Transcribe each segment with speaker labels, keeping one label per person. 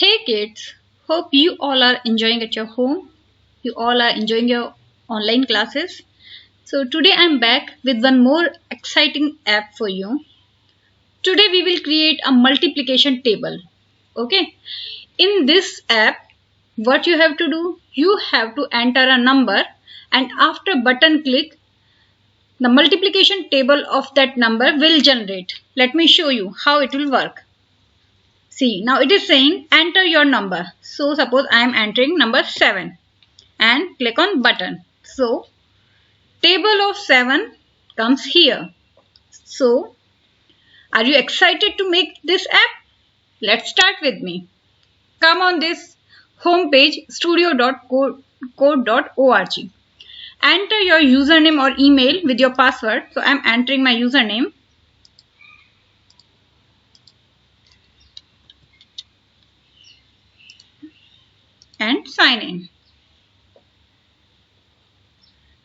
Speaker 1: Hey kids, hope you all are enjoying at your home. You all are enjoying your online classes. So today I'm back with one more exciting app for you. Today we will create a multiplication table. Okay. In this app, what you have to do, you have to enter a number and after button click, the multiplication table of that number will generate. Let me show you how it will work. See, now it is saying enter your number. So suppose I am entering number 7 and click on button. So table of 7 comes here. So are you excited to make this app? Let's start with me. Come on this homepage studio.code.org. Enter your username or email with your password. So I am entering my username. And sign in.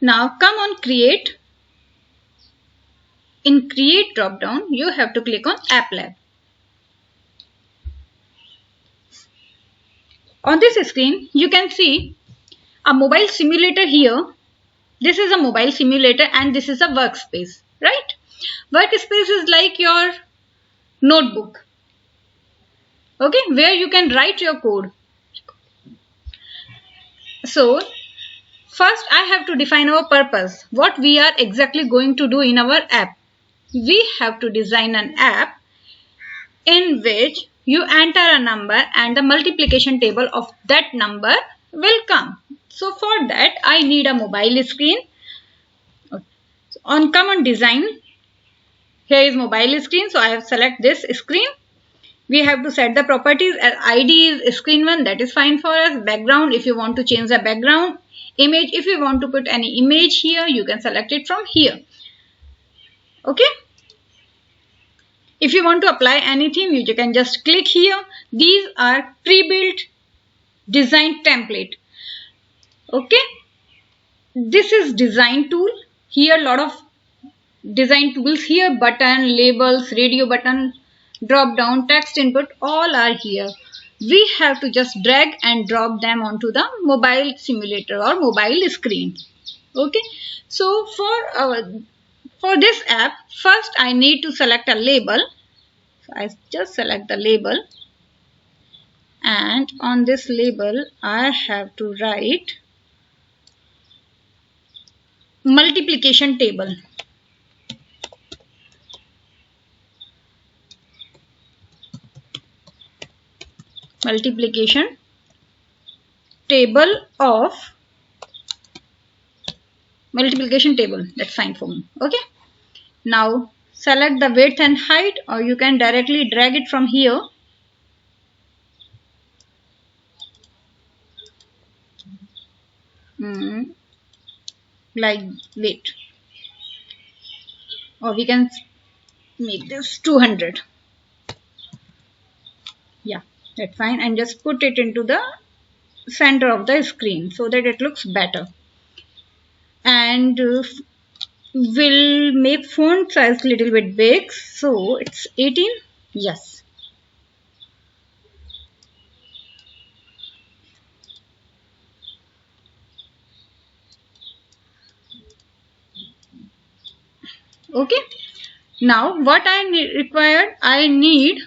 Speaker 1: Now come on create. In create drop down, you have to click on App Lab. On this screen, you can see a mobile simulator here. This is a mobile simulator and this is a workspace, right? Workspace is like your notebook, okay, where you can write your code. So first I have to define our purpose, what we are exactly going to do in our app. We have to design an app in which you enter a number and the multiplication table of that number will come. So for that I need a mobile screen. So come on design. Here is mobile screen. So I have select this screen. We have to set the properties as ID is screen1, that is fine for us. Background, if you want to change the background. Image, if you want to put any image here, you can select it from here. Okay. If you want to apply anything, you can just click here. These are pre-built design template. Okay. This is design tool. Here a lot of design tools here. Button, labels, radio button, drop down, text input, all are here. We have to just drag and drop them onto the mobile simulator or mobile screen. Okay. So for this app, first I need to select a label. So I just select the label and on this label I have to write multiplication table. Multiplication table of multiplication table, that's fine for me. Okay. Now select the width and height, or you can directly drag it from here. Like weight, or we can make this 200. Yeah, that's fine, and just put it into the center of the screen so that it looks better. And we'll make font size little bit big, so it's 18. Yes. Okay. Now what I required, I need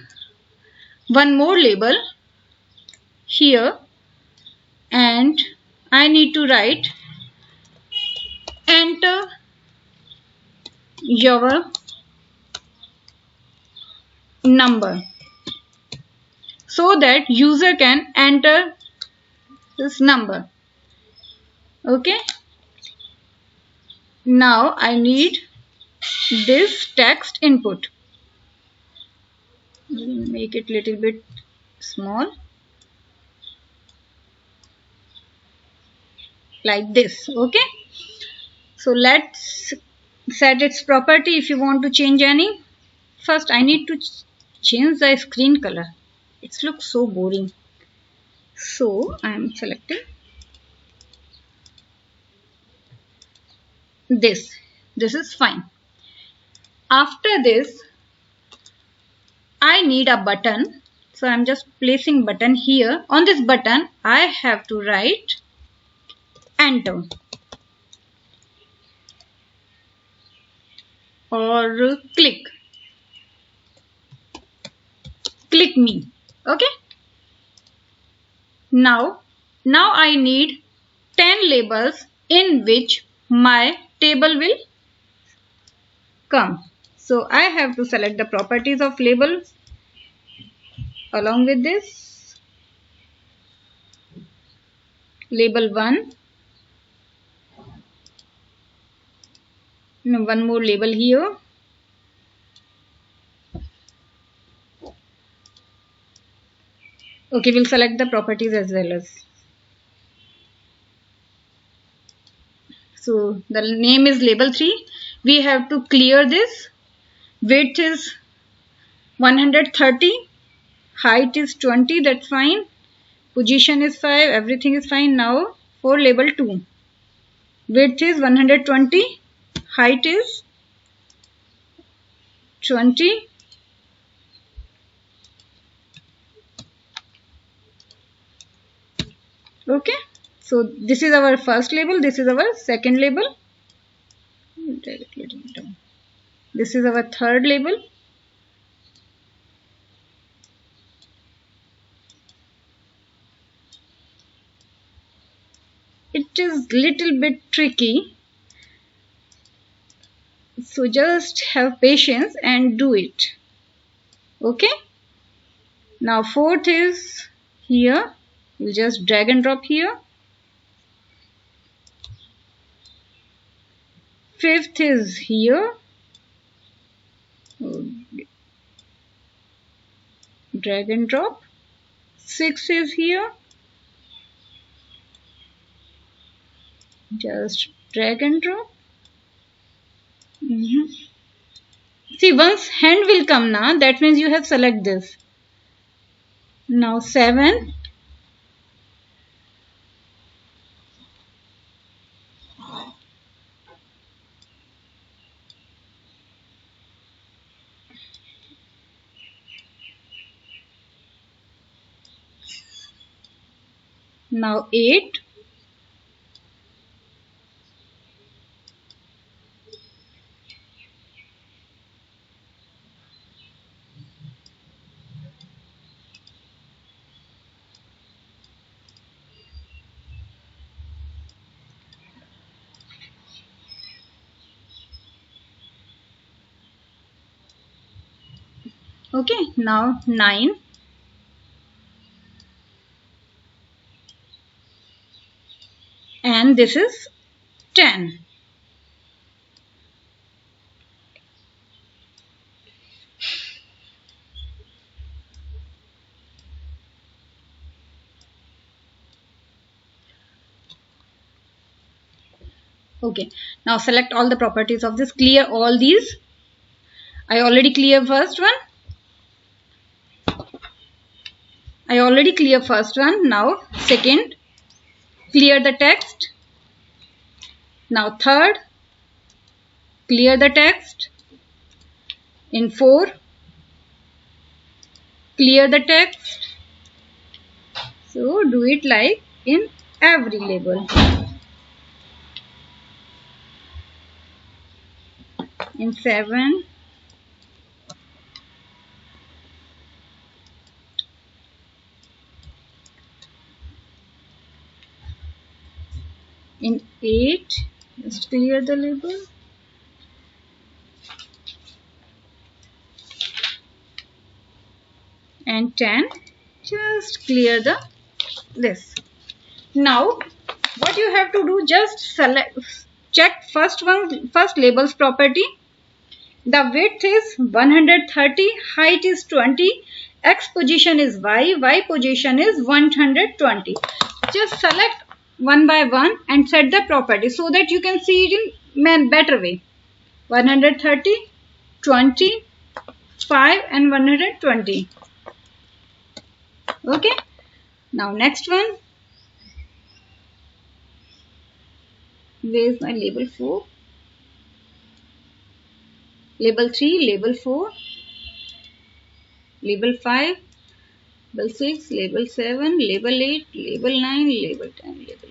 Speaker 1: one more label here and I need to write enter your number so that user can enter this number. Okay. Now I need this text input. Make it little bit small like this. Okay. So let's set its property. If you want to change any, first I need to change the screen color. It looks so boring. So I am selecting this. This is fine. After this, I need a button. So I'm just placing button here. On this button I have to write enter or click me. Okay. Now I need 10 labels in which my table will come. So I have to select the properties of label along with this. Label 1. No, one more label here. Okay, we'll select the properties as well as. So the name is label 3. We have to clear this. Width is 130. Height is 20. That's fine. Position is 5. Everything is fine. Now for label 2. Width is 120. Height is 20. Okay. So this is our first label. This is our second label. This is our third label. It is little bit tricky. So just have patience and do it. Okay. Now fourth is here. We'll just drag and drop here. Fifth is here. Drag and drop. Sixth is here. Just drag and drop. See, once hand will come now, that means you have select this. Now 7. Now 8. Okay, now 9. And this is 10. Okay, now select all the properties of this. Clear all these. I already clear first one. Now second, clear the text. Now third, clear the text. In 4, clear the text. So do it like in every label. In 7, in 8, just clear the label. And 10, just clear the this. Now what you have to do, just check first label's property. The width is 130, height is 20, x position is y position is 120. Just select one by one and set the property so that you can see it in better way. 130, 20, 5 and 120. Okay. Now next one. Where is my label 4? Label 3, label 4, label 5, label 6, label 7, label 8, label 9, label 10, label 11.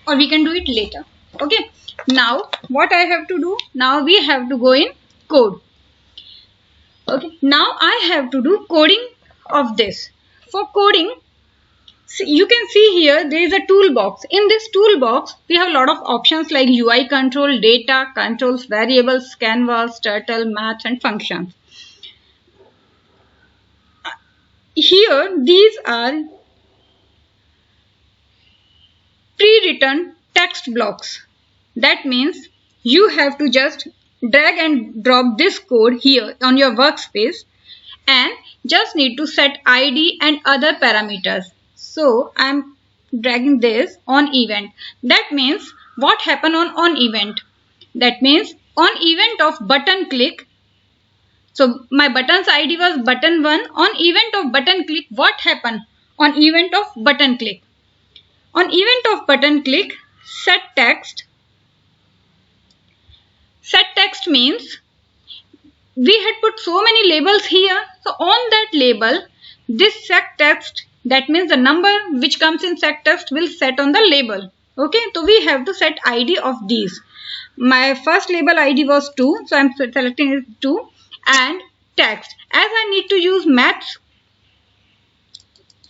Speaker 1: Or we can do it later. Okay. Now what I have to do? Now we have to go in code. Okay. Now I have to do coding of this. For coding, you can see here there is a toolbox. In this toolbox, we have a lot of options like UI control, data, controls, variables, canvas, turtle, math, and functions. Here, these are pre-written text blocks. That means you have to just drag and drop this code here on your workspace and just need to set ID and other parameters. So I'm dragging this on event. That means what happened on event? That means on event of button click. So my button's ID was button 1. On event of button click, what happened? On event of button click. On event of button click, set text. Set text means we had put so many labels here. So on that label, this set text, that means the number which comes in set text will set on the label. Okay, so we have to set ID of these. My first label ID was 2, so I'm selecting it 2, and text. As I need to use maths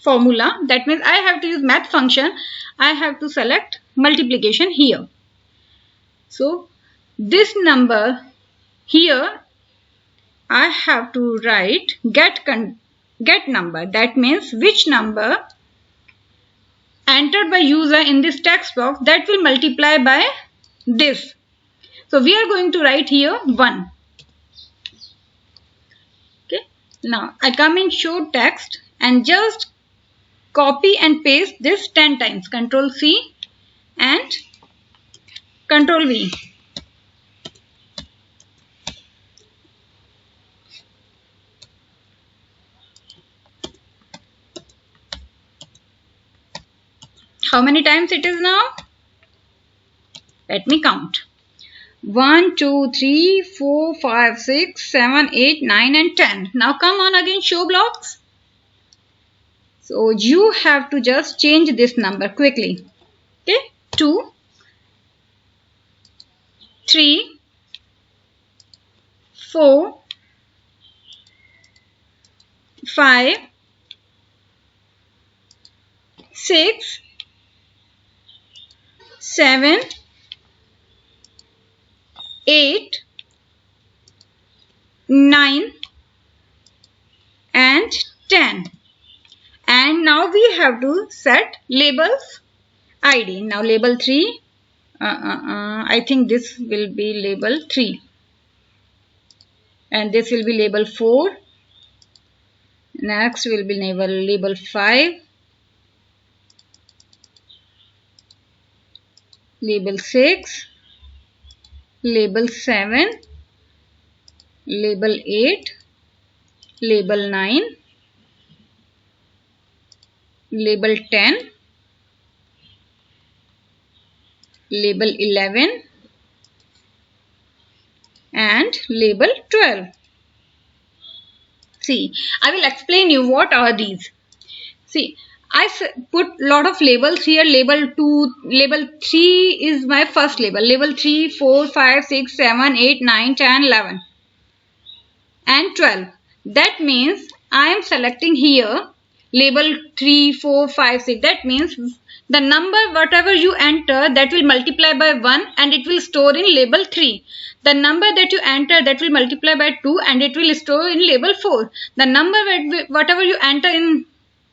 Speaker 1: formula, that means I have to use math function, I have to select multiplication here. So this number here, I have to write get number. That means which number entered by user in this text box, that will multiply by this. So we are going to write here 1. Okay. Now I come in show text and just copy and paste this 10 times. Control C and Control V. How many times it is now? Let me count. 1, 2, 3, 4, 5, 6, 7, 8, 9 and 10. Now come on again, show blocks. So you have to just change this number quickly. Okay, 2, 3, 4, 5, 6, 7, 8, 9 and 10. And now we have to set labels ID. Now label 3, I think this will be label 3. And this will be label 4. Next will be label 5. Label 6. Label 7. Label 8. Label 9. Label 10. Label 11. And label 12. See, I will explain you what are these. See, I put lot of labels here. Label 2, label 3 is my first label. Label 3, 4, 5, 6, 7, 8, 9, 10, 11 and 12. That means I am selecting here label 3, 4, 5, 6. That means the number whatever you enter, that will multiply by 1 and it will store in label 3. The number that you enter, that will multiply by 2 and it will store in label 4. The number whatever you enter in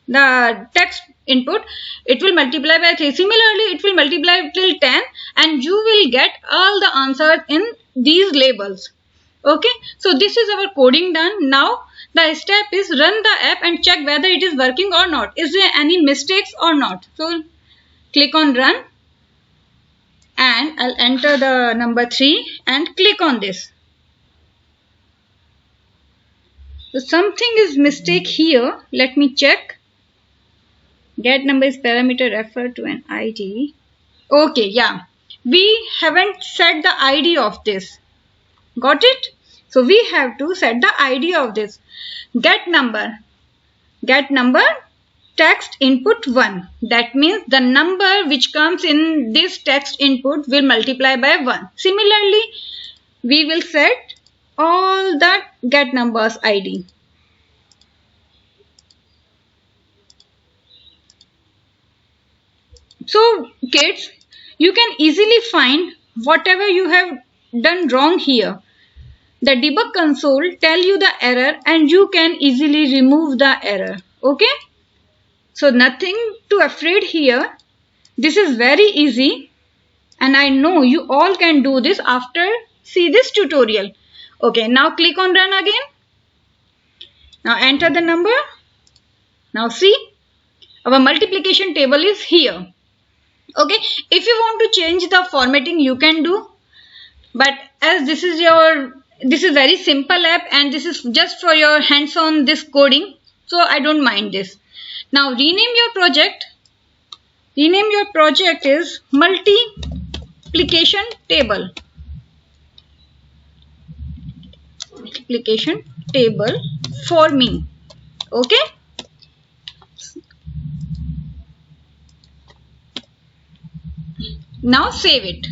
Speaker 1: the text input, it will multiply by 3. Similarly, it will multiply till 10 and you will get all the answers in these labels. Okay, so this is our coding done. Now the step is run the app and check whether it is working or not. Is there any mistakes or not? So click on run and I'll enter the number 3 and click on this. So something is mistake here. Let me check. Get number is parameter refer to an ID. Okay, yeah. We haven't set the ID of this. Got it? So we have to set the ID of this. Get number. get number text input 1. That means the number which comes in this text input will multiply by 1. Similarly, we will set all the get numbers ID. So kids, you can easily find whatever you have done wrong here. The debug console tell you the error and you can easily remove the error. Okay? So nothing to afraid here. This is very easy and I know you all can do this after see this tutorial. Okay, now click on run again. Now enter the number. Now see, our multiplication table is here. Okay, if you want to change the formatting you can do, but as this is very simple app and this is just for your hands on this coding, so I don't mind this. Now rename your project. Rename your project is multiplication table. Multiplication table for me. Okay. Now save it.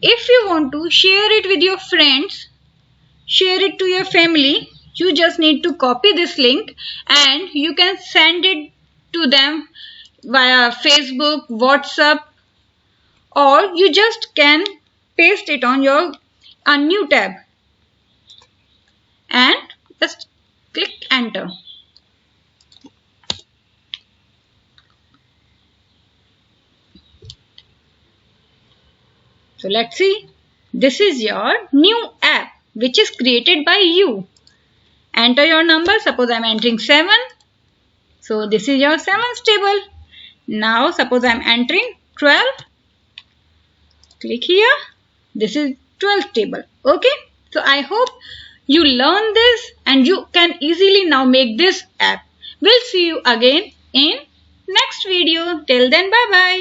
Speaker 1: If you want to share it with your friends, share it to your family, you just need to copy this link and you can send it to them via Facebook, WhatsApp, or you just can paste it on your new tab and just click enter. So let's see. This is your new app which is created by you. Enter your number. Suppose I am entering 7. So this is your 7's table. Now suppose I am entering 12. Click here. This is 12th table. Okay. So I hope you learn this and you can easily now make this app. We'll see you again in next video. Till then, bye bye.